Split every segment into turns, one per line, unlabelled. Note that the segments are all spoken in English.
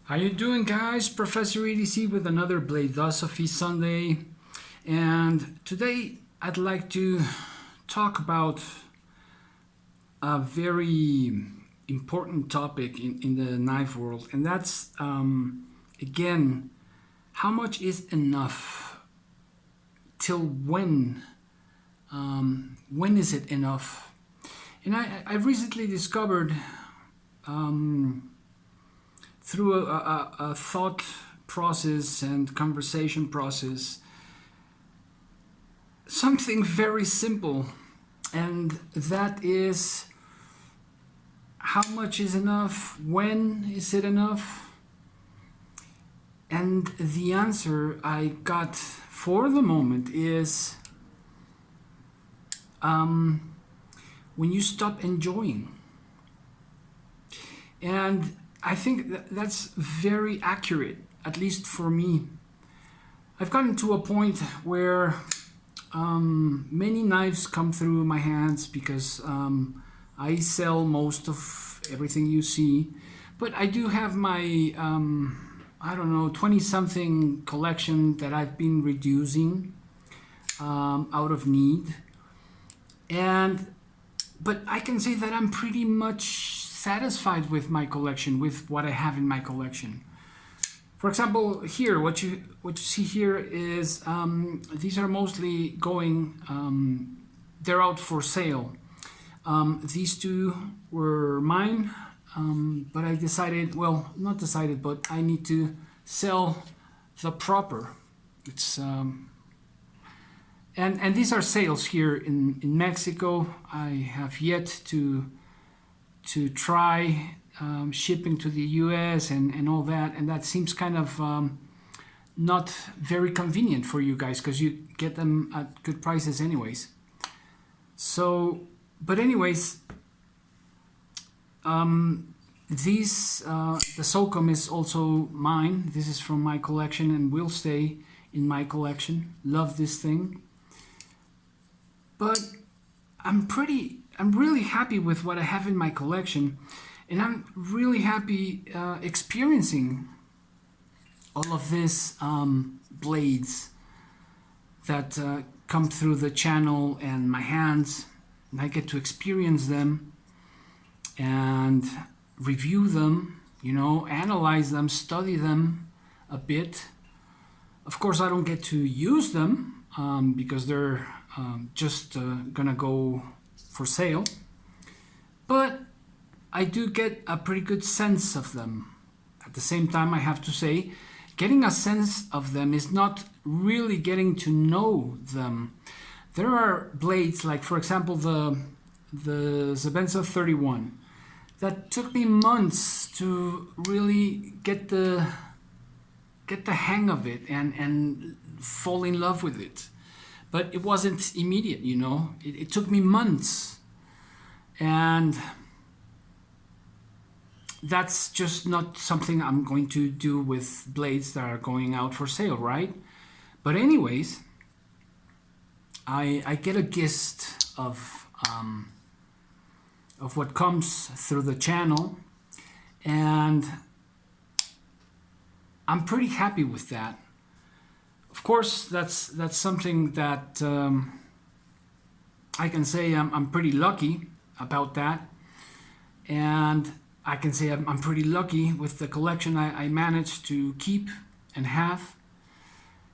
How you doing, guys? Professor EDC with another BLADE-OSOPHY Sunday, and today I'd like to talk about a very important topic in the knife world, and that's again, how much is enough? Till when? When is it enough? And I recently discovered through a thought process and conversation process something very simple, and that is, how much is enough? When is it enough? And the answer I got for the moment is when you stop enjoying. And I think that's very accurate, at least for me. I've gotten to a point where many knives come through my hands because I sell most of everything you see, but I do have my, I don't know, 20-something collection that I've been reducing out of need. But I can say that I'm pretty much satisfied with my collection, with what I have in my collection. For example, here, what you see here is these are mostly going, they're out for sale. These two were mine, but I decided, well, not decided, but I need to sell the proper. It's and these are sales here in Mexico. I have yet to try shipping to the US and all that, and that seems kind of not very convenient for you guys because you get them at good prices anyways. So, but anyways, these the SOCOM is also mine. This is from my collection and will stay in my collection. Love this thing. But I'm really happy with what I have in my collection, and I'm really happy experiencing all of these blades that come through the channel and my hands, and I get to experience them and review them, you know, analyze them, study them a bit. Of course, I don't get to use them because they're just gonna go for sale, but I do get a pretty good sense of them. At the same time, I have to say, getting a sense of them is not really getting to know them. There are blades, like for example the Zabenza 31, that took me months to really get the hang of it and fall in love with it. But it wasn't immediate, you know. It took me months. And that's just not something I'm going to do with blades that are going out for sale, right? But anyways, I get a gist of what comes through the channel, and I'm pretty happy with that. Of course, that's something that I can say I'm pretty lucky about that, and I can say I'm pretty lucky with the collection I managed to keep and have.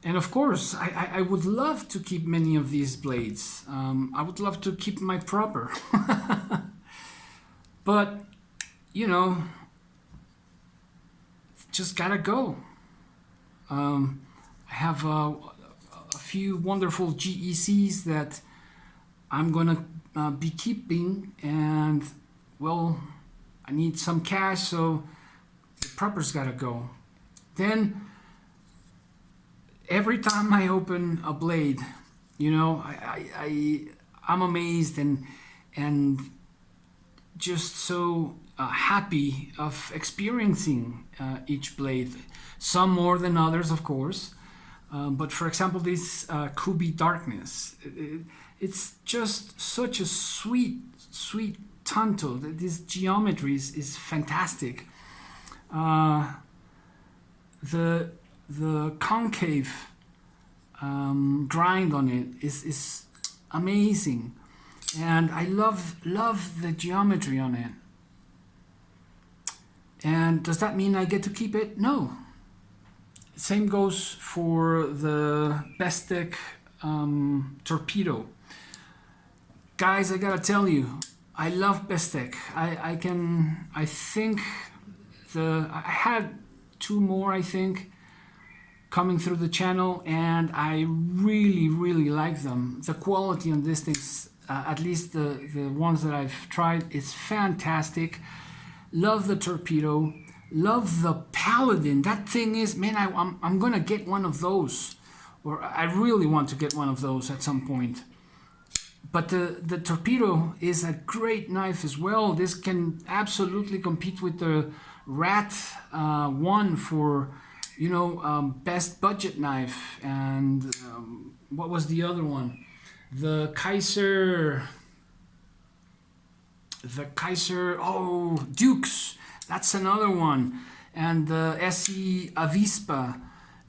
And of course, I would love to keep many of these blades. I would love to keep my proper. But, you know, just gotta go. I have a few wonderful GECs that I'm gonna be keeping, and well, I need some cash, so the proper's gotta go. Then every time I open a blade, you know, I'm amazed and just so happy of experiencing each blade. Some more than others, of course. But for example, this Kubi Darkness, it's just such a sweet tanto. This geometry is fantastic. the concave grind on it is amazing, and I love the geometry on it. And does that mean I get to keep it? No. Same goes for the Bestech torpedo. Guys, I gotta tell you, I love Bestech. I think I had two more, I think, coming through the channel, and I really like them. The quality on these things, at least the ones that I've tried, is fantastic. Love the torpedo, love the Paladin. That thing is, man, I'm gonna get one of those, or I really want to get one of those at some point. But the torpedo is a great knife as well. This can absolutely compete with the Rat 1 for, best budget knife. And what was the other one? The Kaiser, Dukes. That's another one. And the SE Avispa.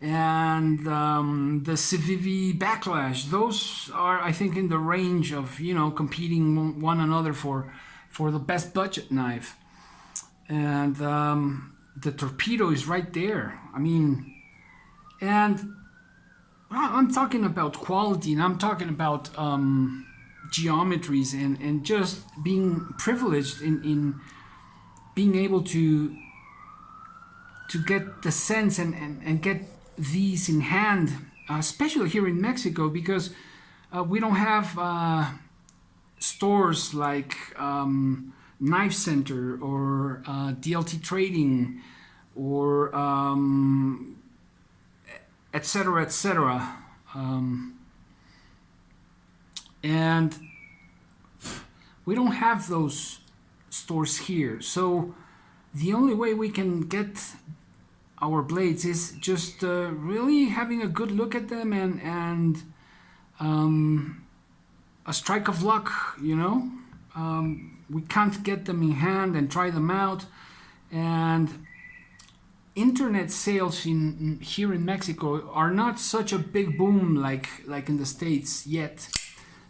And the Civivi Backlash. Those are, I think, in the range of, competing one another for the best budget knife. And the torpedo is right there. I mean, and I'm talking about quality, and I'm talking about geometries, and just being privileged in being able to get the sense and get these in hand, especially here in Mexico, because we don't have stores like Knife Center or DLT Trading or etc. etc. And we don't have those stores here, so the only way we can get our blades is just really having a good look at them and a strike of luck, we can't get them in hand and try them out. And internet sales here in Mexico are not such a big boom like in the States yet.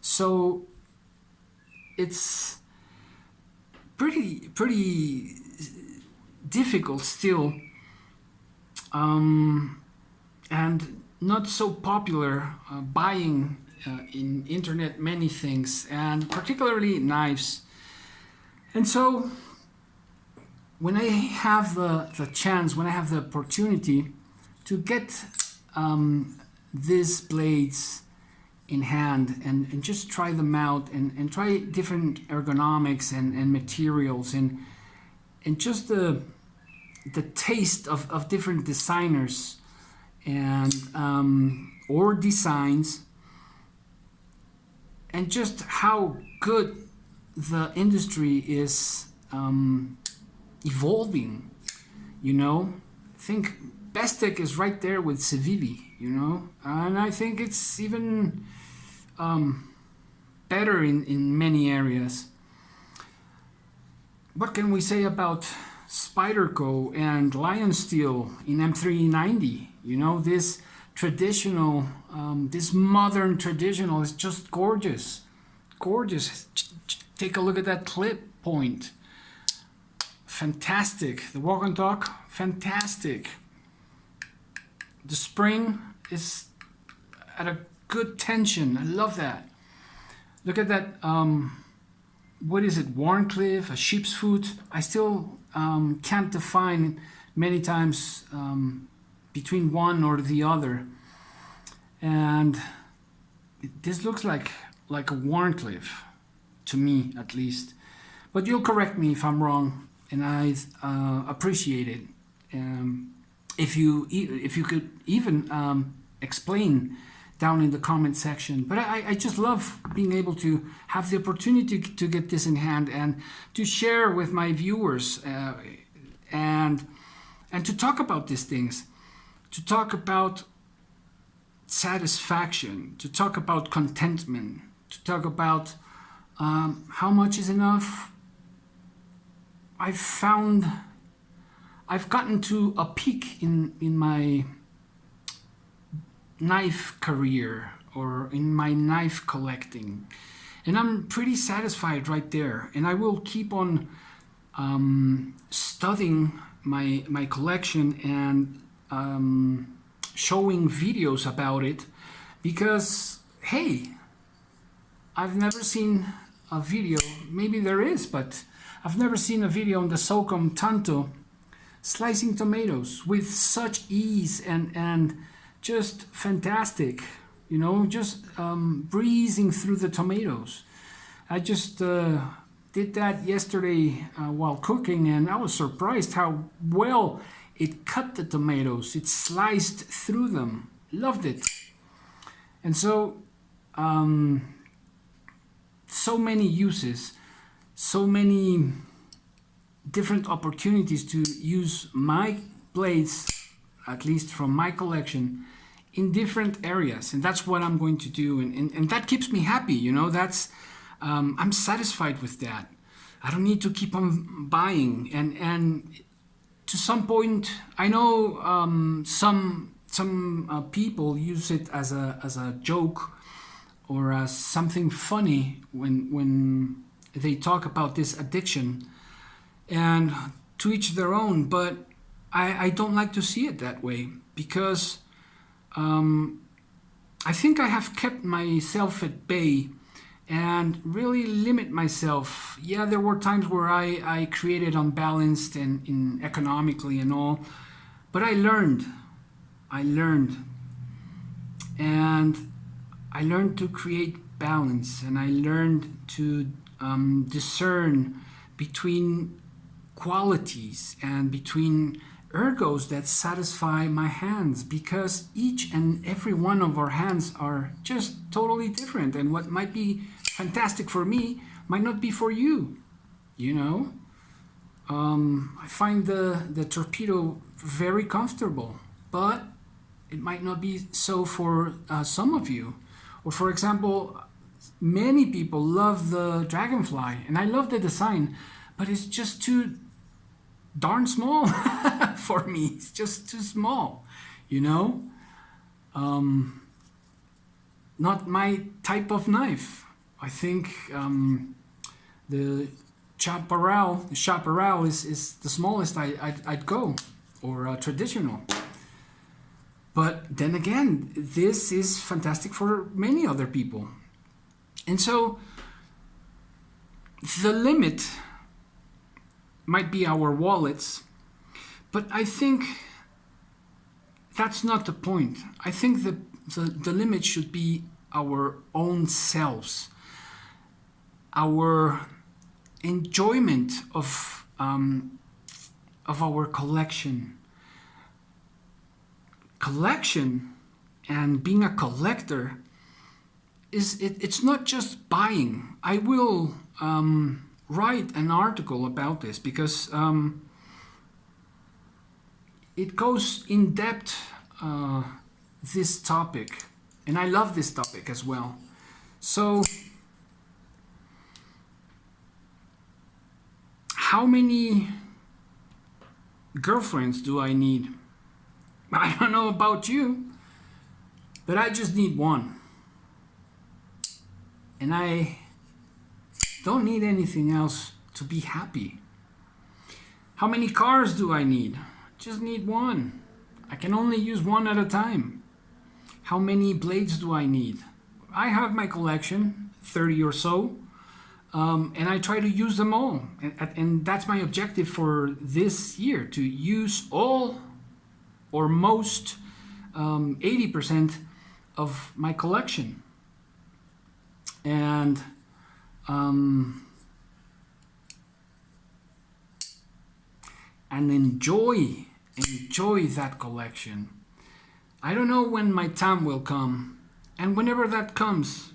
So it's pretty difficult still, and not so popular buying in internet many things, and particularly knives. And so when I have the chance, when I have the opportunity to get these blades in hand and just try them out and try different ergonomics and materials and just the taste of different designers and or designs, and just how good the industry is evolving, I think Bestech is right there with Civivi, and I think it's even better in many areas. What can we say about Spyderco and Lion Steel in M390? This traditional, this modern traditional is just gorgeous. Take a look at that clip point. Fantastic. The walk and talk, fantastic. The spring is at a good tension. I love that. Look at that. What is it? Warncliffe, a sheep's foot. I still can't define many times between one or the other. And this looks like a Warncliffe, to me at least. But you'll correct me if I'm wrong, and I appreciate it. If you could even explain down in the comment section. But I just love being able to have the opportunity to get this in hand and to share with my viewers and to talk about these things, to talk about satisfaction, to talk about contentment, to talk about how much is enough. I found I've gotten to a peak in my knife career or in my knife collecting, and I'm pretty satisfied right there. And I will keep on studying my collection and showing videos about it, because hey, I've never seen a video, maybe there is, but I've never seen a video on the SOCOM Tanto slicing tomatoes with such ease and just fantastic, you know, just breezing through the tomatoes. I just did that yesterday while cooking, and I was surprised how well it cut the tomatoes. It sliced through them. Loved it. And so, so many uses, so many different opportunities to use my blades, at least from my collection, in different areas. And that's what I'm going to do. And that keeps me happy, you know, that's, I'm satisfied with that. I don't need to keep on buying. And to some point, I know some people use it as a joke or as something funny when they talk about this addiction, and to each their own. But I don't like to see it that way, because I think I have kept myself at bay and really limit myself. Yeah, there were times where I created unbalanced and in economically and all, but I learned, and I learned to create balance, and I learned to discern between qualities and between ergos that satisfy my hands, because each and every one of our hands are just totally different, and what might be fantastic for me might not be for you, you know. I find the torpedo very comfortable, but it might not be so for some of you. Or for example, many people love the Dragonfly, and I love the design, but it's just too darn small for me. It's just too small, you know. Not my type of knife. I think the chaparral is the smallest I'd go, or traditional. But then again, this is fantastic for many other people. And so the limit might be our wallets, but I think that's not the point. I think the limit should be our own selves, our enjoyment of our collection. Collection and being a collector it's not just buying. I will write an article about this, because it goes in depth, this topic, and I love this topic as well. So how many girlfriends do I need? I don't know about you, but I just need one. And I don't need anything else to be happy. How many cars do I need? Just need one. I can only use one at a time. How many blades do I need? I have my collection, 30 or so, and I try to use them all. And that's my objective for this year, to use all or most 80% of my collection. And enjoy that collection. I don't know when my time will come, and whenever that comes,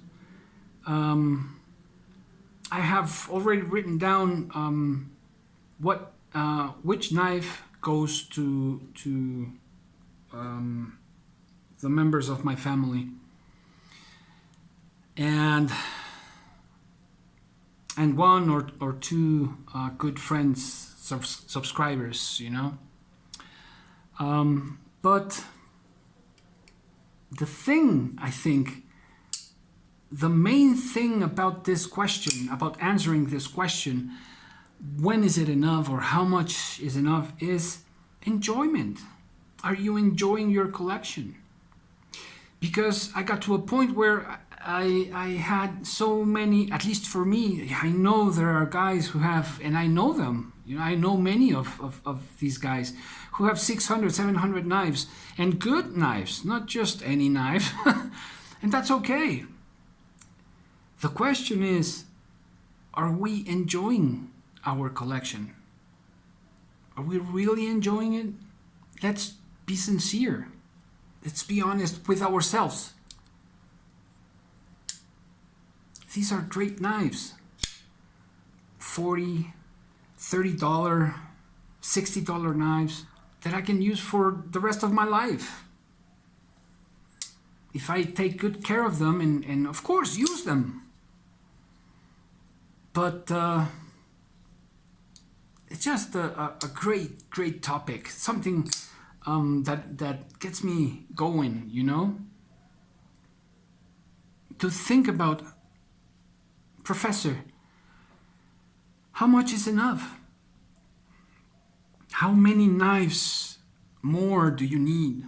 I have already written down which knife goes to the members of my family, and one or two good friends, subscribers, you know. But the thing, I think, the main thing about this question, about answering this question, when is it enough or how much is enough, is enjoyment. Are you enjoying your collection? Because I got to a point where I had so many, at least for me, I know there are guys who have, and I know them, I know many of these guys who have 600, 700 knives, and good knives, not just any knife. And that's okay. The question is, are we enjoying our collection? Are we really enjoying it? Let's be sincere. Let's be honest with ourselves. These are great knives. $40, $30, $60 knives that I can use for the rest of my life. If I take good care of them and of course use them. But it's just a great topic. Something that gets me going, to think about, Professor, how much is enough? How many knives more do you need?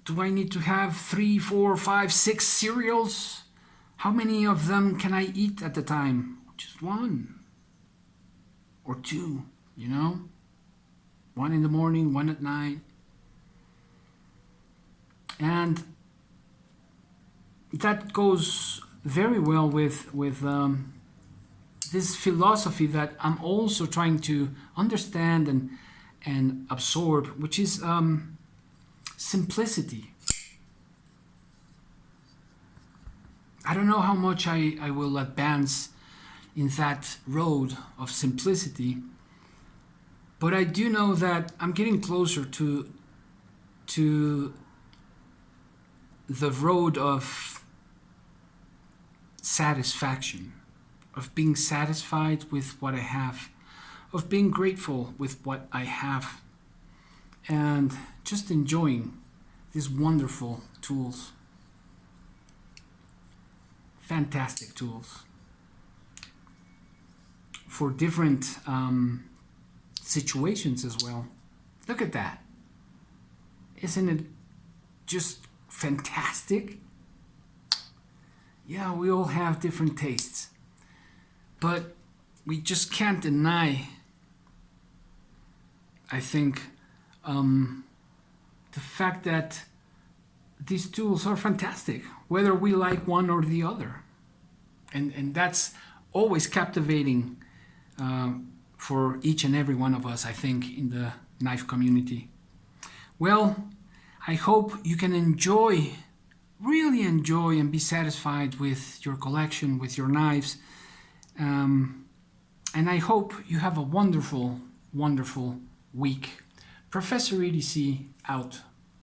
Do I need to have 3, 4, 5, 6 cereals? How many of them can I eat at a time? Just one or two, one in the morning, one at night. And that goes very well with this philosophy that I'm also trying to understand and absorb, which is simplicity. I don't know how much I will advance in that road of simplicity, but I do know that I'm getting closer to the road of satisfaction, of being satisfied with what I have, of being grateful with what I have, and just enjoying these wonderful tools. Fantastic tools for different situations as well. Look at that. Isn't it just fantastic? Yeah, we all have different tastes, but we just can't deny, I think, the fact that these tools are fantastic, whether we like one or the other. And that's always captivating for each and every one of us, I think, in the knife community. Well, I hope you can really enjoy and be satisfied with your collection, with your knives. And I hope you have a wonderful, wonderful week. Professor EDC out.